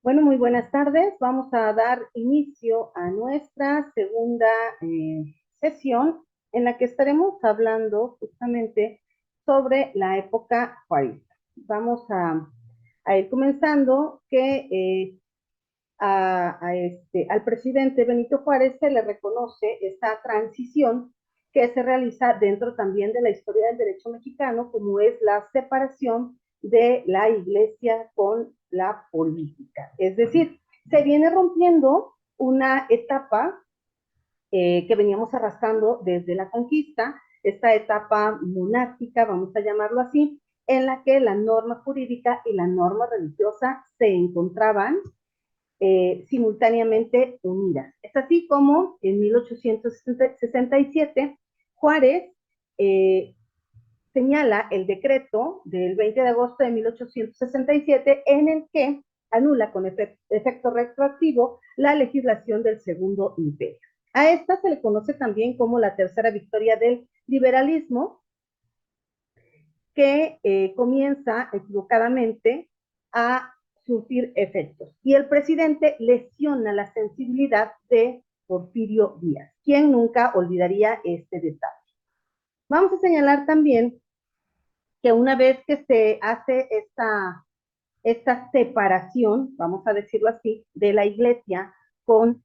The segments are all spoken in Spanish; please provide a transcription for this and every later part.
Bueno, muy buenas tardes. Vamos a dar inicio a nuestra segunda sesión en la que estaremos hablando justamente sobre la época juarista. Vamos a ir comenzando que al presidente Benito Juárez se le reconoce esta transición que se realiza dentro también de la historia del derecho mexicano, como es la separación de la iglesia con la política. Es decir, se viene rompiendo una etapa que veníamos arrastrando desde la conquista, esta etapa monárquica, vamos a llamarlo así, en la que la norma jurídica y la norma religiosa se encontraban simultáneamente unidas. Es así como en 1867 Juárez señala el decreto del 20 de agosto de 1867 en el que anula con efecto retroactivo la legislación del Segundo Imperio. A esta se le conoce también como la tercera victoria del liberalismo, que comienza equivocadamente a surtir efectos. Y el presidente lesiona la sensibilidad de Porfirio Díaz, quien nunca olvidaría este detalle. Vamos a señalar también que una vez que se hace esta separación, vamos a decirlo así, de la iglesia con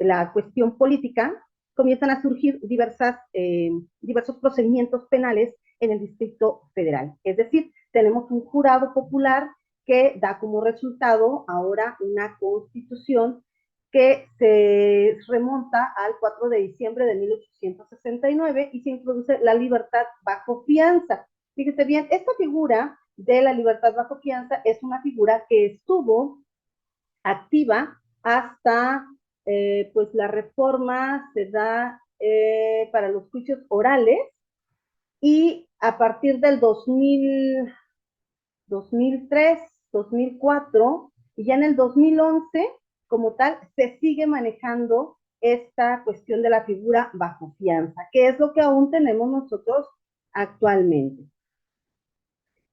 la cuestión política, comienzan a surgir diversos procedimientos penales en el Distrito Federal. Es decir, tenemos un jurado popular que da como resultado ahora una constitución que se remonta al 4 de diciembre de 1869 y se introduce la libertad bajo fianza. Fíjese bien, esta figura de la libertad bajo fianza es una figura que estuvo activa hasta pues la reforma se da para los juicios orales y a partir del 2003, 2004 y ya en el 2011 como tal se sigue manejando esta cuestión de la figura bajo fianza, que es lo que aún tenemos nosotros actualmente.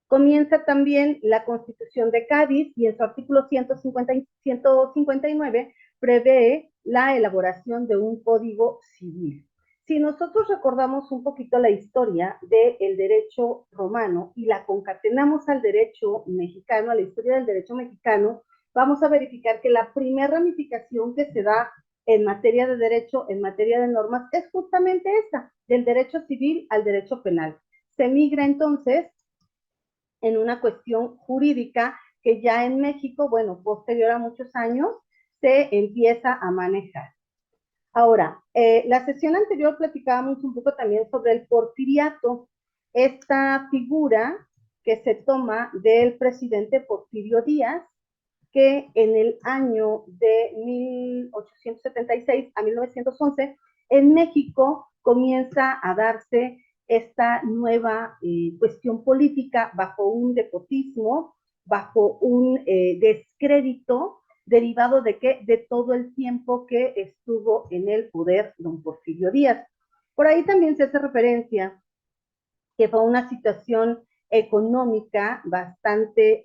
Comienza también la Constitución de Cádiz y en su artículo 159 prevé la elaboración de un código civil. Si nosotros recordamos un poquito la historia del derecho romano y la concatenamos al derecho mexicano, a la historia del derecho mexicano, vamos a verificar que la primera ramificación que se da en materia de derecho, en materia de normas, es justamente esta, del derecho civil al derecho penal. Se migra entonces en una cuestión jurídica que ya en México, bueno, posterior a muchos años, se empieza a manejar. Ahora, la sesión anterior platicábamos un poco también sobre el porfiriato, esta figura que se toma del presidente Porfirio Díaz, que en el año de 1876 a 1911, en México comienza a darse esta nueva cuestión política bajo un despotismo, bajo un descrédito derivado de qué? De todo el tiempo que estuvo en el poder don Porfirio Díaz. Por ahí también se hace referencia que fue una situación económica bastante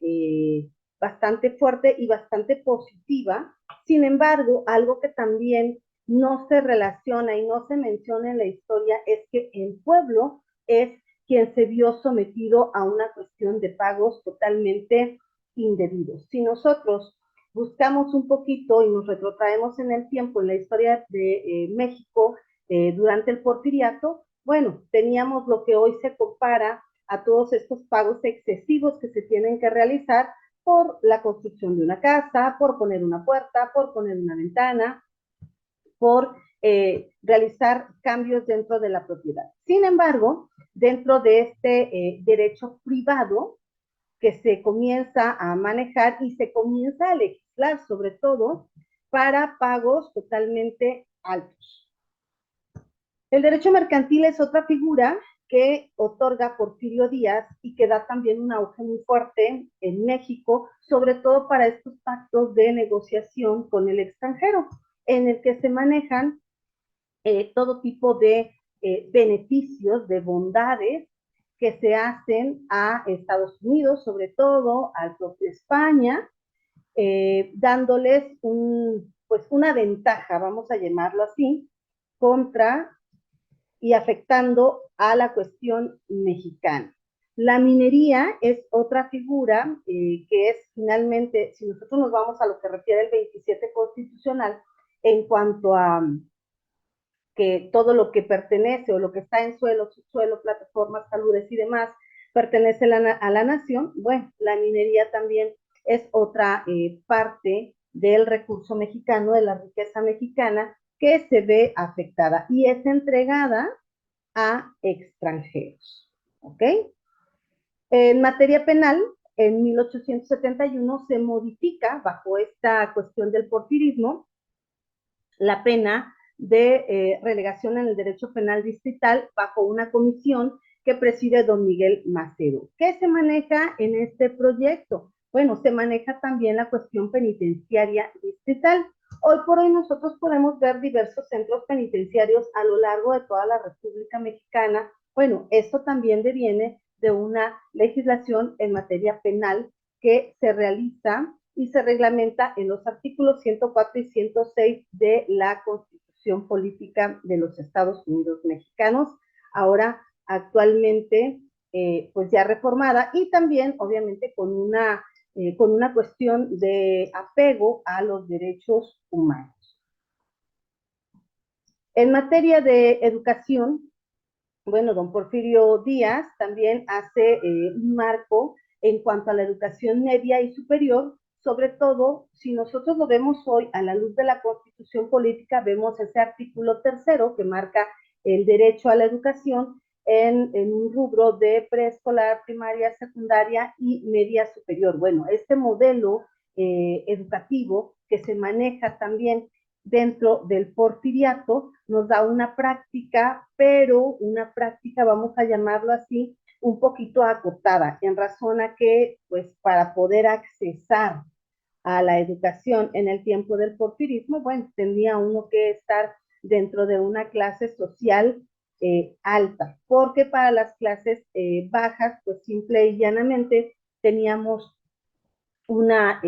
fuerte y bastante positiva. Sin embargo, algo que también no se relaciona y no se menciona en la historia es que el pueblo es quien se vio sometido a una cuestión de pagos totalmente indebidos. Si nosotros buscamos un poquito y nos retrotraemos en el tiempo, en la historia de México durante el porfiriato, bueno, teníamos lo que hoy se compara a todos estos pagos excesivos que se tienen que realizar por la construcción de una casa, por poner una puerta, por poner una ventana, por realizar cambios dentro de la propiedad. Sin embargo, dentro de este derecho privado que se comienza a manejar y se comienza a legislar sobre todo para pagos totalmente altos. El derecho mercantil es otra figura que otorga Porfirio Díaz y que da también un auge muy fuerte en México, sobre todo para estos pactos de negociación con el extranjero, en el que se manejan todo tipo de beneficios, de bondades que se hacen a Estados Unidos, sobre todo al propio España, dándoles pues una ventaja, vamos a llamarlo así, contra y afectando a la cuestión mexicana. La minería es otra figura que es finalmente, si nosotros nos vamos a lo que refiere el 27 constitucional, en cuanto a que todo lo que pertenece o lo que está en suelo, subsuelo, plataformas, taludes y demás pertenece a la nación, bueno, la minería también es otra parte del recurso mexicano, de la riqueza mexicana, que se ve afectada y es entregada a extranjeros. ¿Ok? En materia penal, en 1871 se modifica, bajo esta cuestión del porfirismo, la pena de relegación en el derecho penal distrital bajo una comisión que preside don Miguel Macedo. ¿Qué se maneja en este proyecto? Bueno, se maneja también la cuestión penitenciaria distrital. Hoy por hoy nosotros podemos ver diversos centros penitenciarios a lo largo de toda la República Mexicana. Bueno, esto también deviene de una legislación en materia penal que se realiza y se reglamenta en los artículos 104 y 106 de la Constitución Política de los Estados Unidos Mexicanos, ahora actualmente pues ya reformada y también obviamente con una cuestión de apego a los derechos humanos. En materia de educación, bueno, don Porfirio Díaz también hace un marco en cuanto a la educación media y superior, sobre todo si nosotros lo vemos hoy a la luz de la Constitución Política, vemos ese artículo tercero que marca el derecho a la educación en un rubro de preescolar, primaria, secundaria y media superior. Bueno, este modelo educativo que se maneja también dentro del porfiriato nos da una práctica, pero una práctica, vamos a llamarlo así, un poquito acotada, en razón a que, pues, para poder accesar a la educación en el tiempo del porfirismo, bueno, tendría uno que estar dentro de una clase social alta, porque para las clases bajas, pues simple y llanamente teníamos una,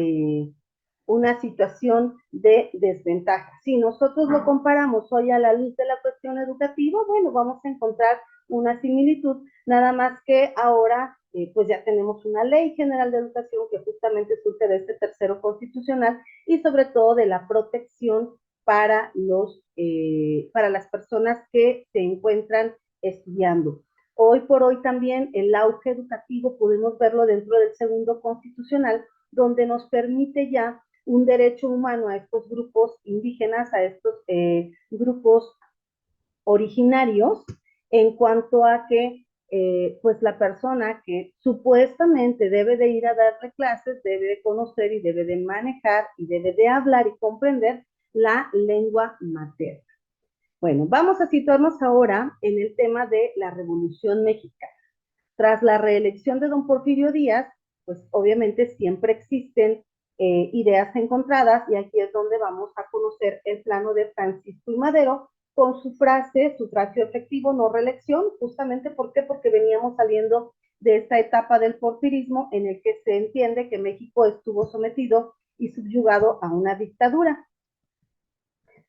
una situación de desventaja. Si nosotros lo comparamos hoy a la luz de la cuestión educativa, bueno, vamos a encontrar una similitud, nada más que ahora pues ya tenemos una ley general de educación que justamente surge de este tercero constitucional y sobre todo de la protección para las personas que se encuentran estudiando. Hoy por hoy también el auge educativo podemos verlo dentro del segundo constitucional, donde nos permite ya un derecho humano a estos grupos indígenas, a estos grupos originarios, en cuanto a que pues la persona que supuestamente debe de ir a darle clases, debe de conocer y debe de manejar y debe de hablar y comprender la lengua materna. Bueno, vamos a situarnos ahora en el tema de la Revolución Mexicana. Tras la reelección de don Porfirio Díaz, pues obviamente siempre existen ideas encontradas y aquí es donde vamos a conocer el plano de Francisco I. Madero con su frase, sufragio efectivo, no reelección, justamente ¿por qué? Porque veníamos saliendo de esta etapa del porfirismo en el que se entiende que México estuvo sometido y subyugado a una dictadura.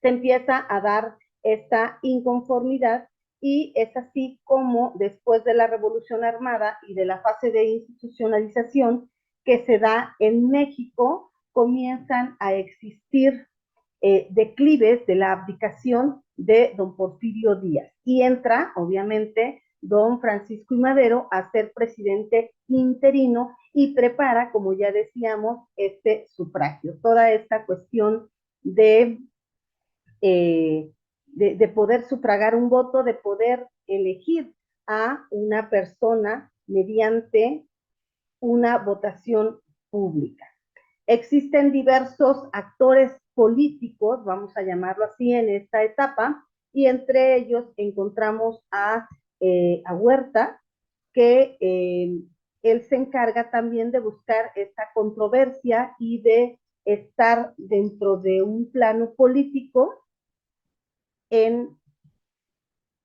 Se empieza a dar esta inconformidad y es así como después de la Revolución Armada y de la fase de institucionalización que se da en México, comienzan a existir declives de la abdicación de don Porfirio Díaz y entra, obviamente, don Francisco I. Madero a ser presidente interino y prepara, como ya decíamos, este sufragio, toda esta cuestión de de poder sufragar un voto, de poder elegir a una persona mediante una votación pública. Existen diversos actores políticos, vamos a llamarlo así, en esta etapa, y entre ellos encontramos a Huerta, que él se encarga también de buscar esta controversia y de estar dentro de un plano político en,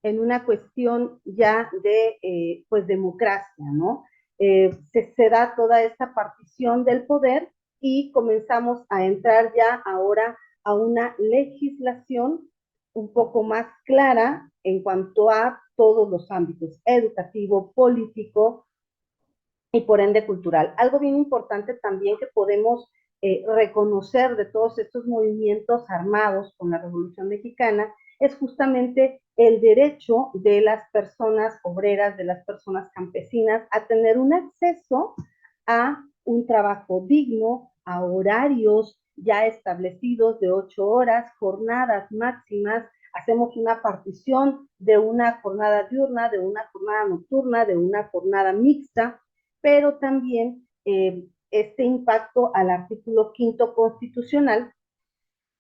en una cuestión ya de pues democracia, ¿no? Se da toda esta partición del poder y comenzamos a entrar ya ahora a una legislación un poco más clara en cuanto a todos los ámbitos, educativo, político y por ende cultural. Algo bien importante también que podemos reconocer de todos estos movimientos armados con la Revolución Mexicana es justamente el derecho de las personas obreras, de las personas campesinas, a tener un acceso a un trabajo digno, a horarios ya establecidos de 8 horas, jornadas máximas. Hacemos una partición de una jornada diurna, de una jornada nocturna, de una jornada mixta, pero también este impacto al artículo 5º constitucional,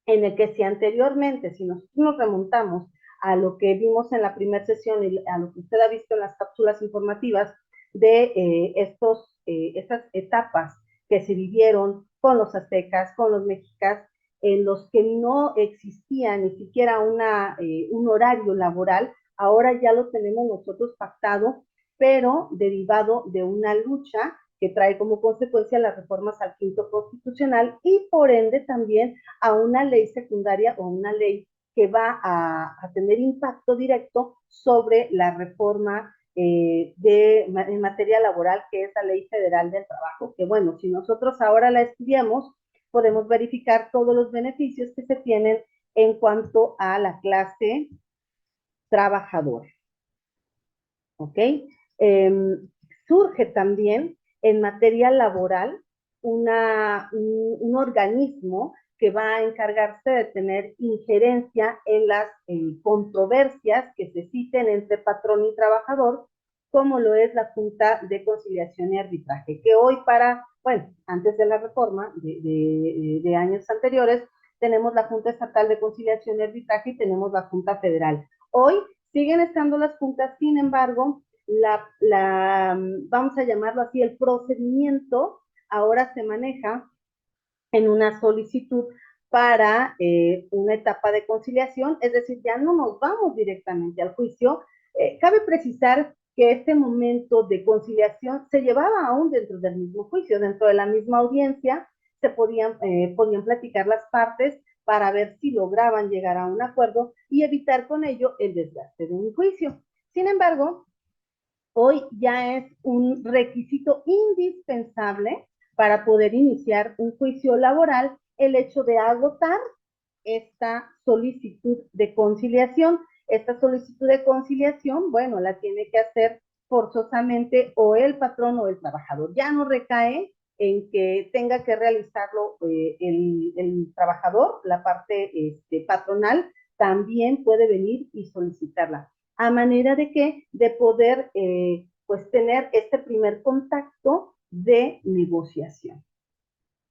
en el que si anteriormente, si nosotros nos remontamos a lo que vimos en la primera sesión y a lo que usted ha visto en las cápsulas informativas de estas etapas que se vivieron con los aztecas, con los mexicas, en los que no existía ni siquiera un horario laboral, ahora ya lo tenemos nosotros pactado, pero derivado de una lucha que trae como consecuencia las reformas al 5º constitucional y por ende también a una ley secundaria o una ley que va a tener impacto directo sobre la reforma en materia laboral, que es la Ley Federal del Trabajo, que bueno, si nosotros ahora la estudiamos, podemos verificar todos los beneficios que se tienen en cuanto a la clase trabajadora. ¿Ok? Surge también en materia laboral un organismo que va a encargarse de tener injerencia en las controversias que se citen entre patrón y trabajador, como lo es la Junta de Conciliación y Arbitraje, que hoy bueno, antes de la reforma de años anteriores, tenemos la Junta Estatal de Conciliación y Arbitraje y tenemos la Junta Federal. Hoy siguen estando las juntas, sin embargo, vamos a llamarlo así, el procedimiento ahora se maneja en una solicitud para una etapa de conciliación, es decir, ya no nos vamos directamente al juicio. Cabe precisar que este momento de conciliación se llevaba aún dentro del mismo juicio, dentro de la misma audiencia, se podían platicar las partes para ver si lograban llegar a un acuerdo y evitar con ello el desgaste de un juicio. Sin embargo, hoy ya es un requisito indispensable para poder iniciar un juicio laboral el hecho de agotar esta solicitud de conciliación. Esta solicitud de conciliación, bueno, la tiene que hacer forzosamente o el patrón o el trabajador. Ya no recae en que tenga que realizarlo el trabajador, la parte patronal, también puede venir y solicitarla. A manera de que, de poder pues tener este primer contacto de negociación.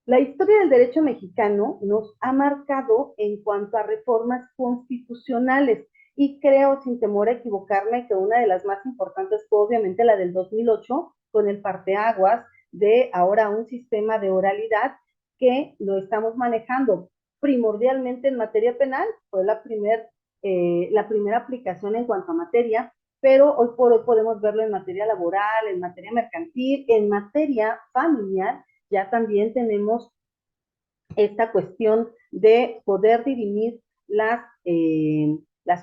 La historia del derecho mexicano nos ha marcado en cuanto a reformas constitucionales y creo, sin temor a equivocarme, que una de las más importantes fue obviamente la del 2008 con el parteaguas de ahora un sistema de oralidad que lo estamos manejando primordialmente en materia penal, fue la primera aplicación en cuanto a materia, pero hoy por hoy podemos verlo en materia laboral, en materia mercantil, en materia familiar. Ya también tenemos esta cuestión de poder dirimir las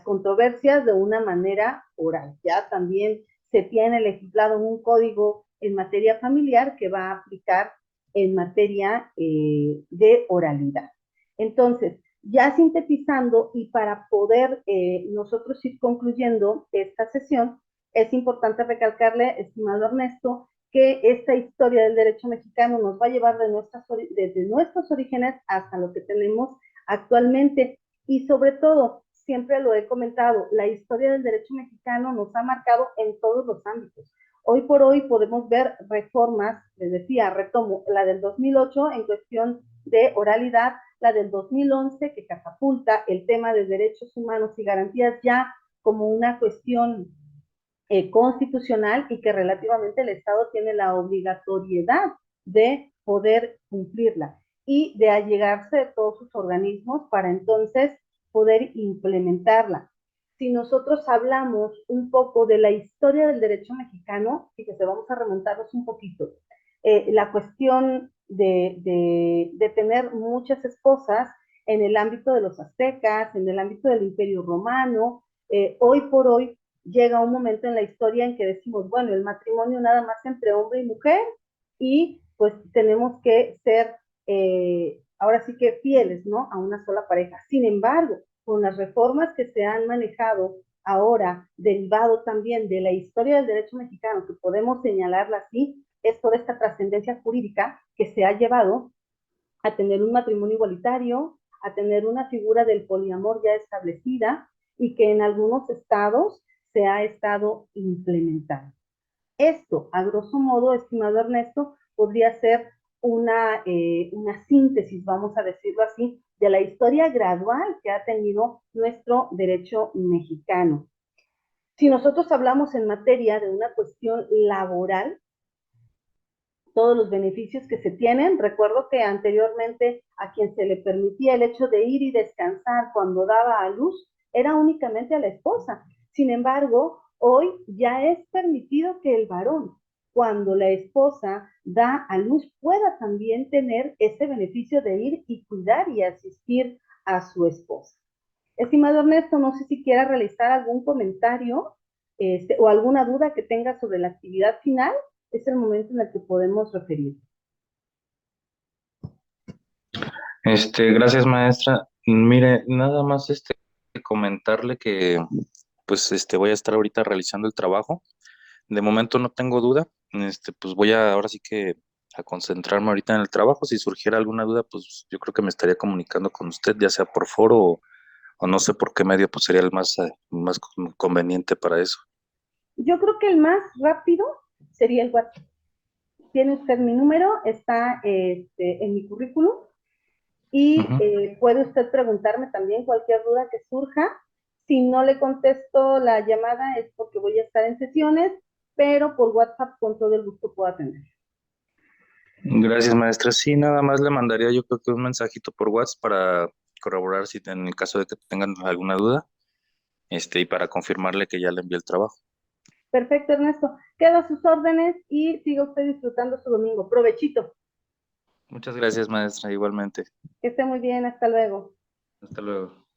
controversias de una manera oral. Ya también se tiene legislado un código en materia familiar que va a aplicar en materia de oralidad. Entonces, ya sintetizando y para poder nosotros ir concluyendo esta sesión, es importante recalcarle, estimado Ernesto, que esta historia del derecho mexicano nos va a llevar desde nuestros orígenes hasta lo que tenemos actualmente. Y sobre todo, siempre lo he comentado, la historia del derecho mexicano nos ha marcado en todos los ámbitos. Hoy por hoy podemos ver reformas, les decía, retomo, la del 2008 en cuestión de oralidad, la del 2011 que catapulta el tema de derechos humanos y garantías ya como una cuestión constitucional y que relativamente el Estado tiene la obligatoriedad de poder cumplirla y de allegarse de todos sus organismos para entonces poder implementarla. Si nosotros hablamos un poco de la historia del derecho mexicano, fíjese, vamos a remontarnos un poquito. la cuestión de tener muchas esposas en el ámbito de los aztecas, en el ámbito del Imperio Romano. Hoy por hoy llega un momento en la historia en que decimos, bueno, el matrimonio nada más entre hombre y mujer y pues tenemos que ser ahora sí que fieles, ¿no? A una sola pareja. Sin embargo, con las reformas que se han manejado ahora, derivado también de la historia del derecho mexicano, que podemos señalarla así, es toda esta trascendencia jurídica que se ha llevado a tener un matrimonio igualitario, a tener una figura del poliamor ya establecida y que en algunos estados se ha estado implementando. Esto, a grosso modo, estimado Ernesto, podría ser una síntesis, vamos a decirlo así, de la historia gradual que ha tenido nuestro derecho mexicano. Si nosotros hablamos en materia de una cuestión laboral, todos los beneficios que se tienen. Recuerdo que anteriormente a quien se le permitía el hecho de ir y descansar cuando daba a luz era únicamente a la esposa. Sin embargo, hoy ya es permitido que el varón, cuando la esposa da a luz, pueda también tener ese beneficio de ir y cuidar y asistir a su esposa. Estimado Ernesto, no sé si quiera realizar algún comentario o alguna duda que tenga sobre la actividad final, es el momento en el que podemos referir. Gracias, maestra. Mire, nada más comentarle que pues voy a estar ahorita realizando el trabajo. De momento no tengo duda. Pues voy a ahora sí que a concentrarme ahorita en el trabajo. Si surgiera alguna duda, pues yo creo que me estaría comunicando con usted, ya sea por foro o no sé por qué medio pues sería el más conveniente para eso. Yo creo que el más rápido sería el WhatsApp. Tiene usted mi número, está en mi currículum y Ujú. puede usted preguntarme también cualquier duda que surja. Si no le contesto la llamada es porque voy a estar en sesiones, pero por WhatsApp con todo el gusto puedo atender. Gracias, maestra. Sí, nada más le mandaría yo creo que un mensajito por WhatsApp para corroborar si en el caso de que tengan alguna duda. Y para confirmarle que ya le envié el trabajo. Perfecto, Ernesto. Quedo a sus órdenes y siga usted disfrutando su domingo. Provechito. Muchas gracias, maestra, igualmente. Que esté muy bien. Hasta luego. Hasta luego.